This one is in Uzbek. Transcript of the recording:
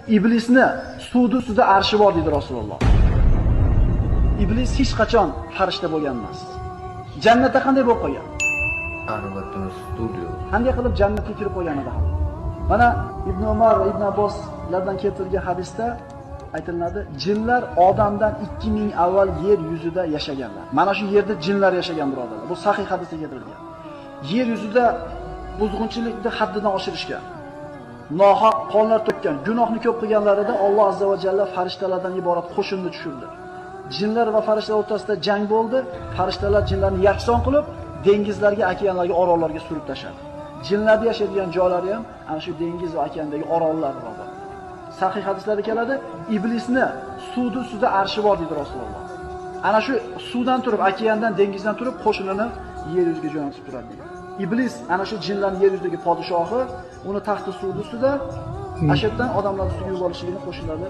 Iblisni suvni ustida arshi bor dedi Rasululloh. Iblis hech qachon farishta bo'lgan emas. Jannatda qanday bo'lib qolgan? Albatta studio. Qanday qilib jannatga kirib qolgan edi? Mana Ibn Umar va Ibn Abboslardan keltirilgan hadisda aytiladi, jinlar odamdan 2000 avval yer yuzida yashaganlar. Mana shu yerda jinlar yashagan birodarlar. Bu sahih hadisda keltirilgan. Yer yuzida buzg'unchilikni haddidan oshirishgan, nohaq qonlar to'kkan, gunohni ko'p qilganlarida Alloh azza va jalla farishtalardan iborat qo'shinni tushirdi. Jinlar va farishtalar o'rtasida jang bo'ldi. Farishtalar jinlarni yakson qilib, dengizlarga, okeanlarga, orollarga surib tashladi. Jinlarning yashaydigan joylari ham ana shu dengiz va okeandagi orollar birodarlar. Sahih hadislarda keladi, iblisni suvni ustida arshi bor dedi Rasululloh. Ana shu suvdan turib, okeandan, dengizdan turib qo'shinini yer yuziga jo'natib turadi degan. Iblis ana shu jinlarning yer yuzidagi podshohi, uni taxti suvni ustida ashaddan odamlar ustiga yuborishligini qo'shinlarni